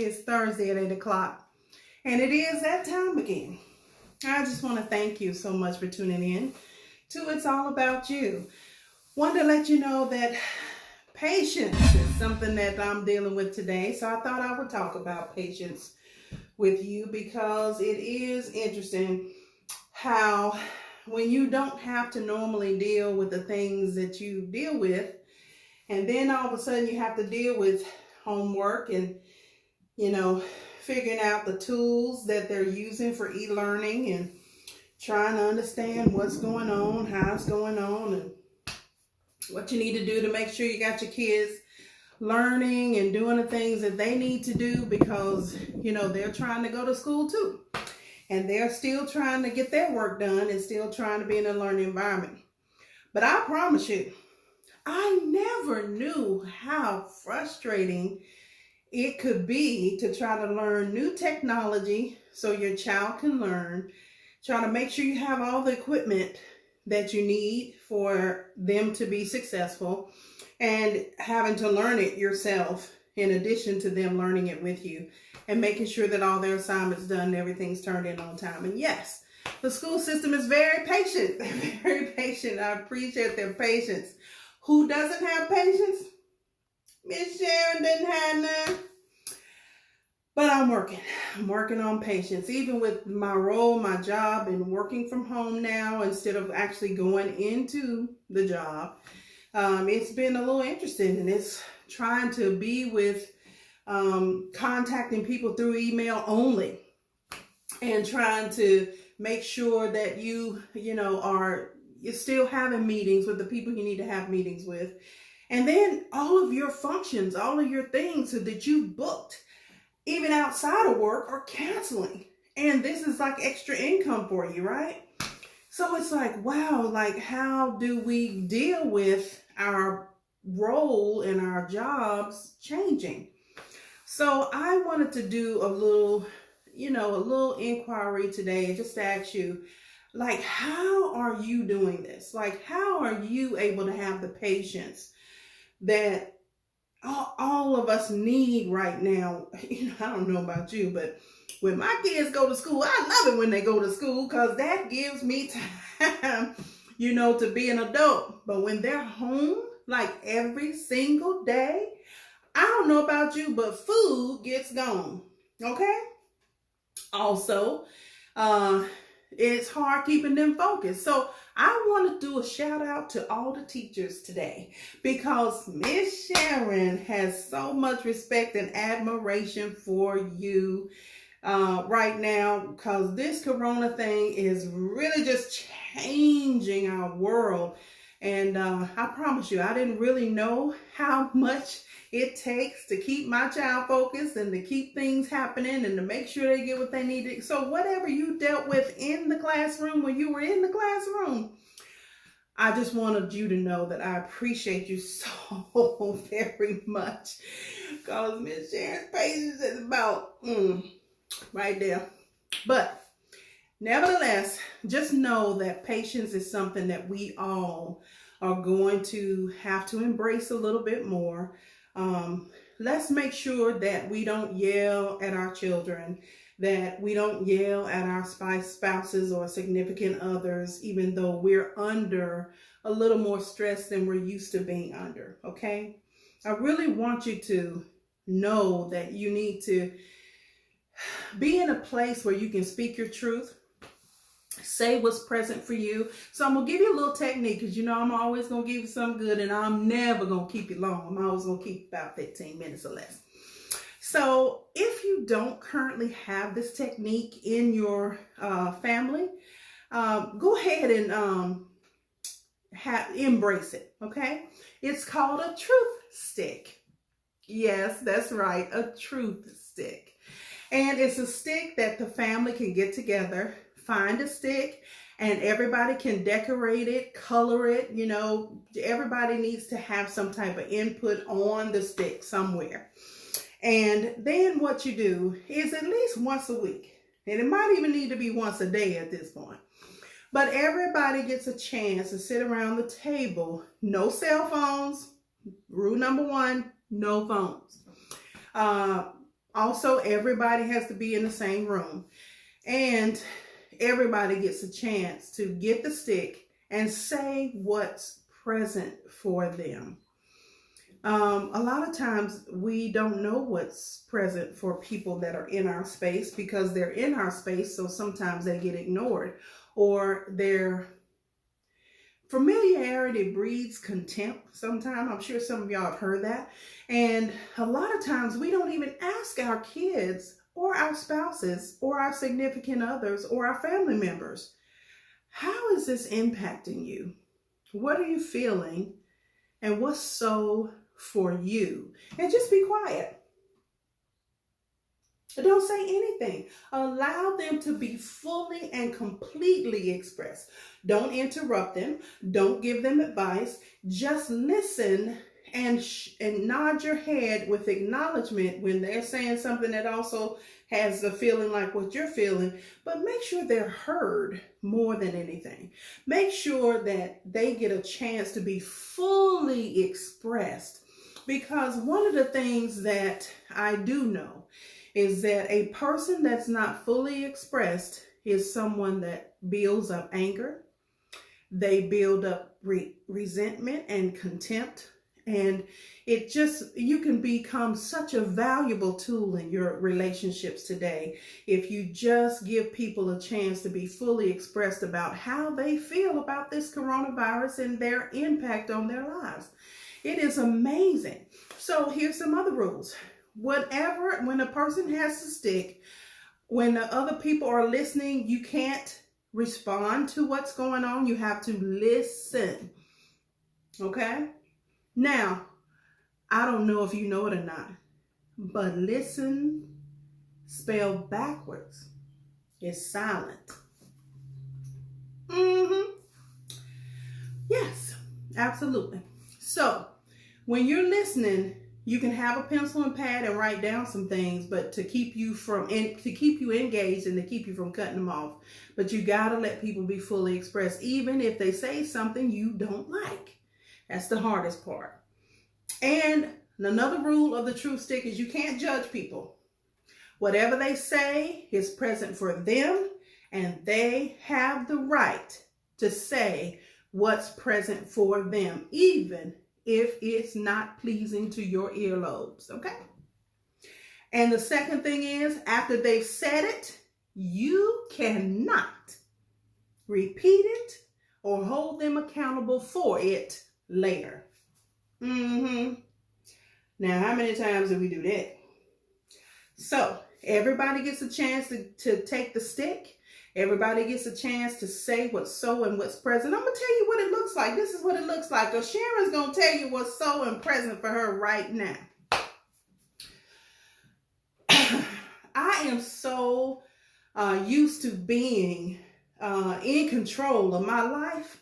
It's Thursday at 8 o'clock, and it is that time again. I just want to thank you so much for tuning in to It's All About You. Want to let you know that patience is something that I'm dealing with today, so I thought I would talk about patience with you because it is interesting how when you don't have to normally deal with the things that you deal with, and then all of a sudden you have to deal with homework and, figuring out the tools that they're using for e-learning and trying to understand what's going on, how it's going on, and what you need to do to make sure you got your kids learning and doing the things that they need to do because, they're trying to go to school too. And they're still trying to get their work done and still trying to be in a learning environment. But I promise you, I never knew how frustrating it could be to try to learn new technology so your child can learn, trying to make sure you have all the equipment that you need for them to be successful, and having to learn it yourself in addition to them learning it with you, and making sure that all their assignments done and everything's turned in on time. And yes, the school system is very patient. They're very patient. I appreciate their patience. Who doesn't have patience? Miss Sharon didn't have none. But I'm working on patience. Even with my role, my job, and working from home now instead of actually going into the job. It's been a little interesting, and it's trying to be with contacting people through email only and trying to make sure that you're still having meetings with the people you need to have meetings with. And then all of your functions, all of your things that you booked, even outside of work, are canceling. And this is like extra income for you, right? So it's like, wow, like how do we deal with our role and our jobs changing? So I wanted to do a little inquiry today, just to ask you, like, how are you doing this? Like, how are you able to have the patience that all of us need right now? I don't know about you, but when my kids go to school, I love it when they go to school because that gives me time, to be an adult. But when they're home, like every single day, I don't know about you, but food gets gone. Okay? Also, it's hard keeping them focused. So I want to do a shout out to all the teachers today because Miss Sharon has so much respect and admiration for you right now, because this corona thing is really just changing our world. And I promise you, I didn't really know how much it takes to keep my child focused and to keep things happening and to make sure they get what they need. So whatever you dealt with in the classroom when you were in the classroom, I just wanted you to know that I appreciate you so very much, because Miss Sharon's patience is about right there. But nevertheless, just know that patience is something that we all are going to have to embrace a little bit more. Let's make sure that we don't yell at our children, that we don't yell at our spouses or significant others, even though we're under a little more stress than we're used to being under, okay? I really want you to know that you need to be in a place where you can speak your truth, say what's present for you. So I'm going to give you a little technique because I'm always going to give you something good, and I'm never going to keep you long. I'm always going to keep about 15 minutes or less. So if you don't currently have this technique in your family, go ahead and embrace it, okay? It's called a truth stick. Yes, that's right, a truth stick. And it's a stick that the family can get together, find a stick, and everybody can decorate it, color it. Everybody needs to have some type of input on the stick somewhere. And then what you do is at least once a week, and it might even need to be once a day at this point, but everybody gets a chance to sit around the table. No cell phones. Rule number 1, no phones. Also, everybody has to be in the same room, and everybody gets a chance to get the stick and say what's present for them. A lot of times we don't know what's present for people that are in our space because they're in our space, so sometimes they get ignored, or their familiarity breeds contempt sometimes. I'm sure some of y'all have heard that. And a lot of times we don't even ask our kids or our spouses or our significant others or our family members, how is this impacting you? What are you feeling? And what's so for you? And just be quiet. Don't say anything. Allow them to be fully and completely expressed. Don't interrupt them. Don't give them advice. Just listen and nod your head with acknowledgement when they're saying something that also has a feeling like what you're feeling. But make sure they're heard more than anything. Make sure that they get a chance to be fully expressed. Because one of the things that I do know is that a person that's not fully expressed is someone that builds up anger. They build up resentment and contempt. And you can become such a valuable tool in your relationships today if you just give people a chance to be fully expressed about how they feel about this coronavirus and their impact on their lives. It is amazing. So here's some other rules. When a person has to stick, when the other people are listening, you can't respond to what's going on. You have to listen. Okay? Now, I don't know if you know it or not, but listen, spelled backwards, is silent. Yes, absolutely. So, when you're listening, you can have a pencil and pad and write down some things, but to keep you engaged and to keep you from cutting them off. But you gotta let people be fully expressed, even if they say something you don't like. That's the hardest part. And another rule of the truth stick is you can't judge people. Whatever they say is present for them, and they have the right to say what's present for them, even if it's not pleasing to your earlobes, okay? And the second thing is, after they've said it, you cannot repeat it or hold them accountable for it later. Now, how many times do we do that? So, everybody gets a chance to take the stick. Everybody gets a chance to say what's so and what's present. I'm going to tell you what it looks like. This is what it looks like. Sharon's going to tell you what's so and present for her right now. I am so used to being in control of my life.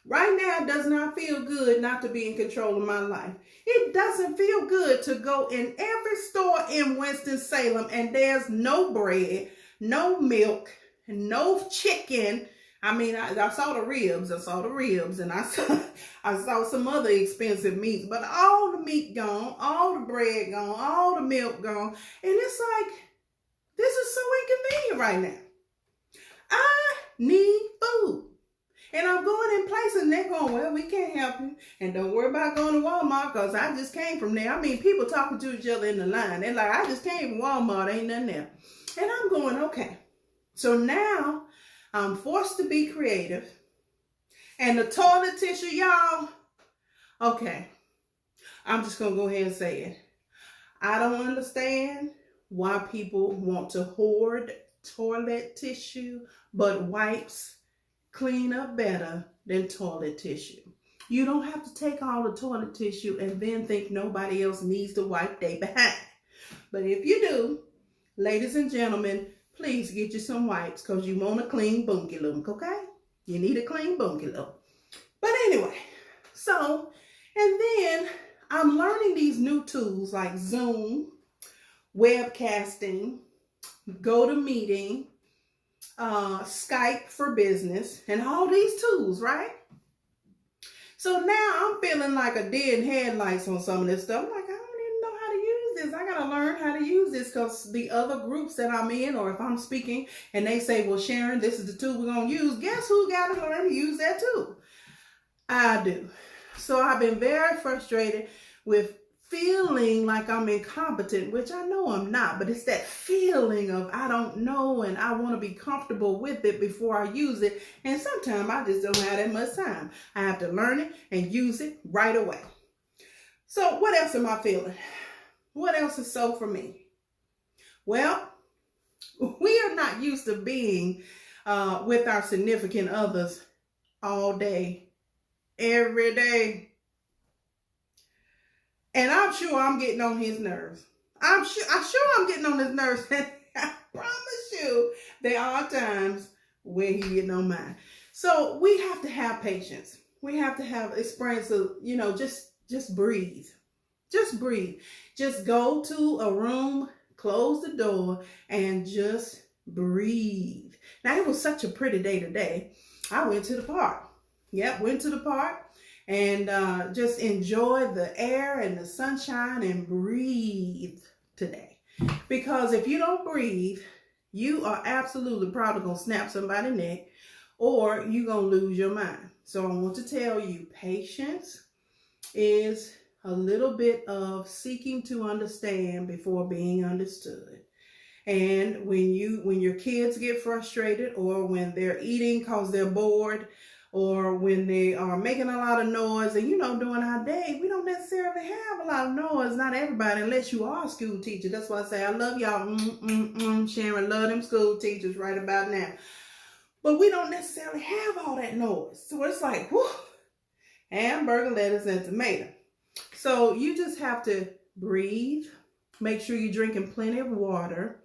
Right now, it does not feel good not to be in control of my life. It doesn't feel good to go in every store in Winston-Salem and there's no bread, no milk, no chicken. I mean, I saw the ribs, and I saw some other expensive meats, but all the meat gone, all the bread gone, all the milk gone. And it's like, this is so inconvenient right now. I need food. And I'm going in places and they're going, well, we can't help you. And don't worry about going to Walmart because I just came from there. I mean, people talking to each other in the line. They're like, I just came from Walmart, ain't nothing there. And I'm going, okay. So now I'm forced to be creative. And the toilet tissue, y'all, okay. I'm just going to go ahead and say it. I don't understand why people want to hoard toilet tissue, but wipes clean up better than toilet tissue. You don't have to take all the toilet tissue and then think nobody else needs to wipe their behind. But if you do, ladies and gentlemen, please get you some wipes because you want a clean bunky look, okay? You need a clean bunky look. But anyway, so, and then I'm learning these new tools like Zoom, webcasting, GoToMeeting, Skype for business, and all these tools, right? So now I'm feeling like a deer in headlights on some of this stuff. I'm like, I don't even know how to use this. I gotta learn how to use this, because the other groups that I'm in, or if I'm speaking and they say, well, Sharon, this is the tool we're going to use, guess who got to learn to use that tool? I do. So I've been very frustrated with feeling like I'm incompetent, which I know I'm not, but it's that feeling of I don't know and I want to be comfortable with it before I use it. And sometimes I just don't have that much time. I have to learn it and use it right away. So what else am I feeling? What else is so for me? Well, we are not used to being with our significant others all day, every day. And I'm sure I'm getting on his nerves. I'm sure I'm getting on his nerves. I promise you, there are times where he's getting on mine. So we have to have patience. We have to have experience of, just breathe. Just breathe. Just go to a room, close the door, and just breathe. Now, it was such a pretty day today. I went to the park. Went to the park. And just enjoy the air and the sunshine and breathe today. Because if you don't breathe, you are absolutely probably going to snap somebody's neck, or you're going to lose your mind. So I want to tell you, patience is a little bit of seeking to understand before being understood. And when your kids get frustrated, or when they're eating because they're bored, or when they are making a lot of noise, and during our day, we don't necessarily have a lot of noise. Not everybody, unless you are a school teacher. That's why I say I love y'all. Sharon, love them school teachers right about now. But we don't necessarily have all that noise. So it's like, whew, hamburger, lettuce, and tomato. So you just have to breathe. Make sure you're drinking plenty of water,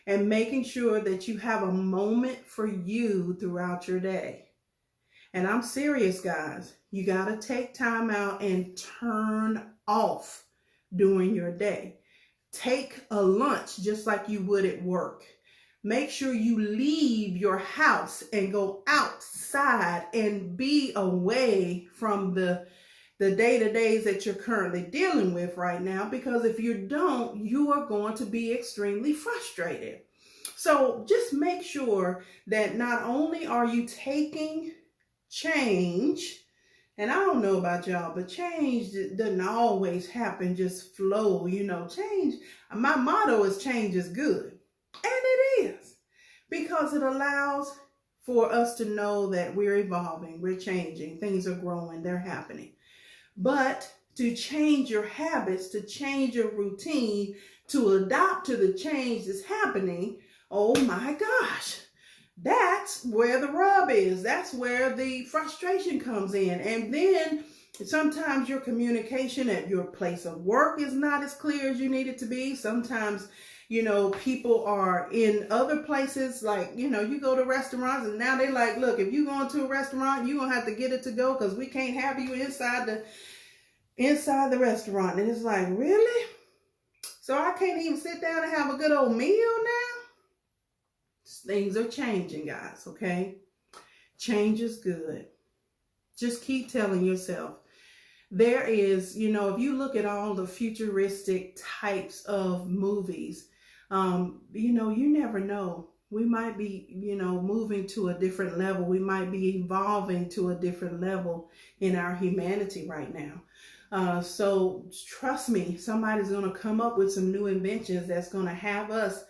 and making sure that you have a moment for you throughout your day. And I'm serious, guys. You got to take time out and turn off during your day. Take a lunch just like you would at work. Make sure you leave your house and go outside and be away from the day-to-days that you're currently dealing with right now. Because if you don't, you are going to be extremely frustrated. So just make sure that not only are you taking change, and I don't know about y'all, but change doesn't always happen, just flow, change. My motto is change is good. And it is, because it allows for us to know that we're evolving, we're changing, things are growing, they're happening. But to change your habits, to change your routine, to adapt to the change that's happening, oh my gosh. That's where the rub is. That's where the frustration comes in. And then sometimes your communication at your place of work is not as clear as you need it to be. Sometimes, people are in other places, like, you go to restaurants and now they like, look, if you go into a restaurant, you're going to have to get it to go because we can't have you inside the restaurant. And it's like, really? So I can't even sit down and have a good old meal now? Things are changing, guys, okay? Change is good. Just keep telling yourself. There is, if you look at all the futuristic types of movies, you never know. We might be, moving to a different level. We might be evolving to a different level in our humanity right now. So trust me, somebody's going to come up with some new inventions that's going to have us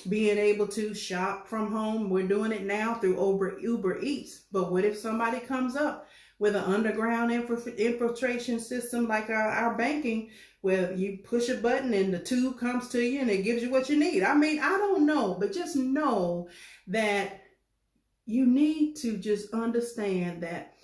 being able to shop from home. We're doing it now through Uber Eats. But what if somebody comes up with an underground infiltration system like our banking, where you push a button and the tube comes to you and it gives you what you need? I mean, I don't know, but just know that you need to just understand that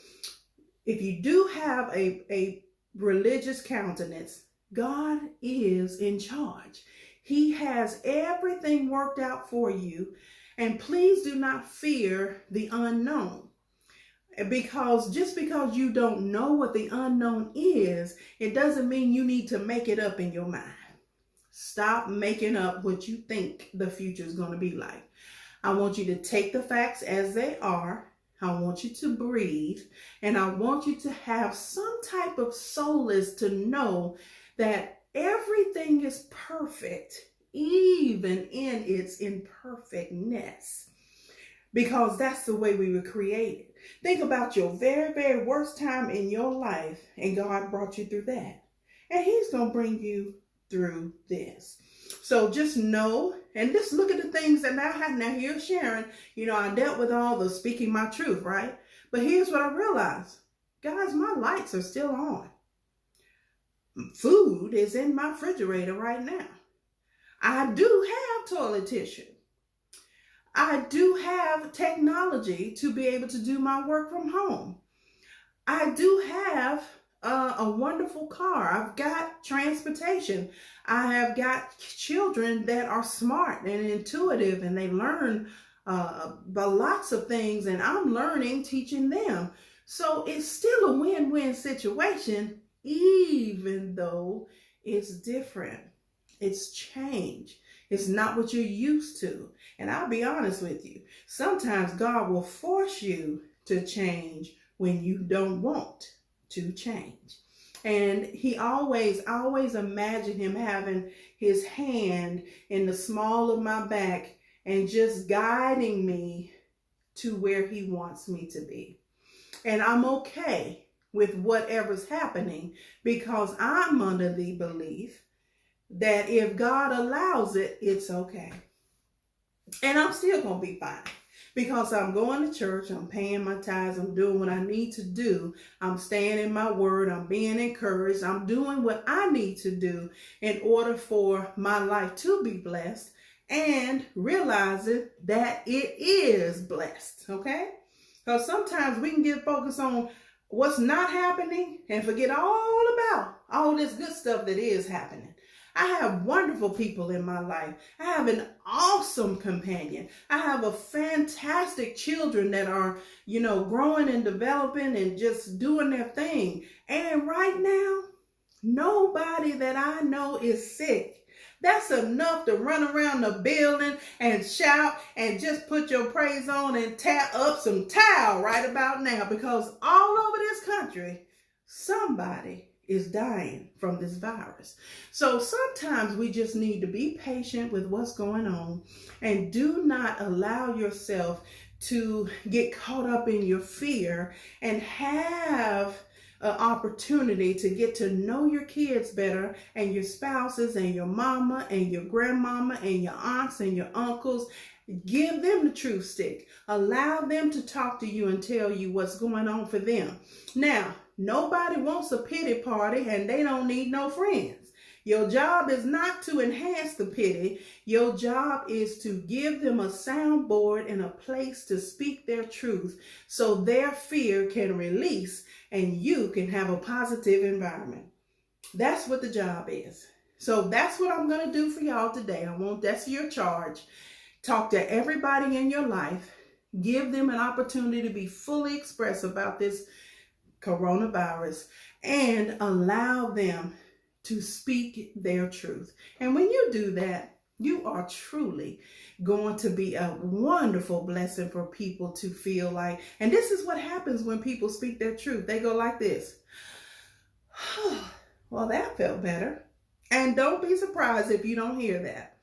if you do have a religious countenance, God is in charge. He has everything worked out for you. And please do not fear the unknown. Because just because you don't know what the unknown is, it doesn't mean you need to make it up in your mind. Stop making up what you think the future is going to be like. I want you to take the facts as they are. I want you to breathe. And I want you to have some type of solace to know that everything is perfect even in its imperfectness, because that's the way we were created. Think about your very, very worst time in your life, and God brought you through that. And He's going to bring you through this. So just know, and just look at the things that I have. Now, here's Sharon. I dealt with all the speaking my truth, right? But here's what I realized. Guys, my lights are still on. Food is in my refrigerator right now. I do have toilet tissue. I do have technology to be able to do my work from home. I do have a wonderful car. I've got transportation. I have got children that are smart and intuitive, and they learn lots of things, and I'm learning, teaching them. So it's still a win-win situation, even though it's different. It's change. It's not what you're used to. And I'll be honest with you, sometimes God will force you to change when you don't want to change. And I always imagine Him having His hand in the small of my back and just guiding me to where He wants me to be. And I'm okay with whatever's happening, because I'm under the belief that if God allows it, it's okay. And I'm still going to be fine, because I'm going to church, I'm paying my tithes, I'm doing what I need to do, I'm staying in my word, I'm being encouraged, I'm doing what I need to do in order for my life to be blessed, and realizing that it is blessed, okay? Because sometimes we can get focused on what's not happening and forget all about all this good stuff that is happening. I have wonderful people in my life. I have an awesome companion. I have a fantastic children that are, growing and developing and just doing their thing. And right now, nobody that I know is sick. That's enough to run around the building and shout and just put your praise on and tap up some towel right about now, because all over this country, somebody is dying from this virus. So sometimes we just need to be patient with what's going on, and do not allow yourself to get caught up in your fear, and have an opportunity to get to know your kids better, and your spouses, and your mama, and your grandmama, and your aunts, and your uncles. Give them the truth stick. Allow them to talk to you and tell you what's going on for them. Now, nobody wants a pity party, and they don't need no friends. Your job is not to enhance the pity. Your job is to give them a soundboard and a place to speak their truth, so their fear can release and you can have a positive environment. That's what the job is. So that's what I'm going to do for y'all today. That's your charge. Talk to everybody in your life. Give them an opportunity to be fully expressed about this coronavirus, and allow them to speak their truth. And when you do that, you are truly going to be a wonderful blessing for people to feel like. And this is what happens when people speak their truth. They go like this. Well, that felt better. And don't be surprised if you don't hear that.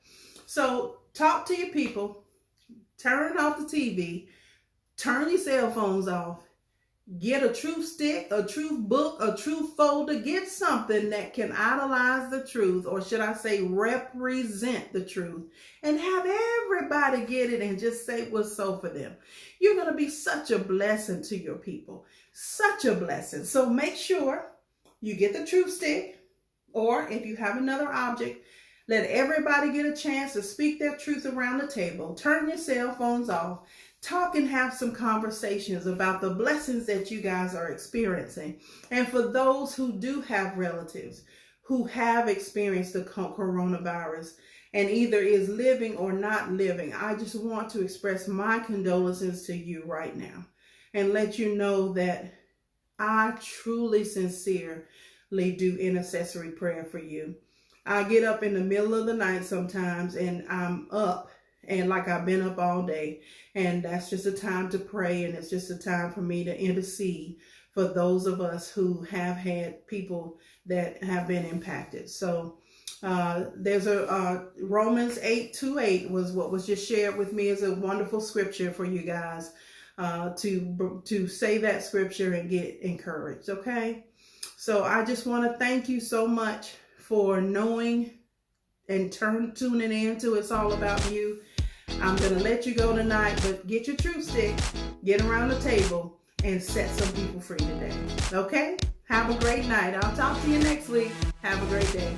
So talk to your people. Turn off the TV. Turn your cell phones off. Get a truth stick, a truth book, a truth folder. Get something that can idolize the truth, or should I say represent the truth, and have everybody get it and just say what's so for them. You're going to be such a blessing to your people. Such a blessing. So make sure you get the truth stick, or if you have another object, let everybody get a chance to speak their truth around the table. Turn your cell phones off. Talk and have some conversations about the blessings that you guys are experiencing. And for those who do have relatives who have experienced the coronavirus and either is living or not living, I just want to express my condolences to you right now and let you know that I truly, sincerely do intercessory prayer for you. I get up in the middle of the night sometimes, and I'm up, and like I've been up all day, and that's just a time to pray, and it's just a time for me to intercede for those of us who have had people that have been impacted. So There's a Romans 8:28 was what was just shared with me as a wonderful scripture for you guys to say that scripture and get encouraged. Okay, so I just want to thank you so much for knowing and tuning in to It's All About You. I'm going to let you go tonight, but get your truth stick, get around the table, and set some people free today. Okay? Have a great night. I'll talk to you next week. Have a great day.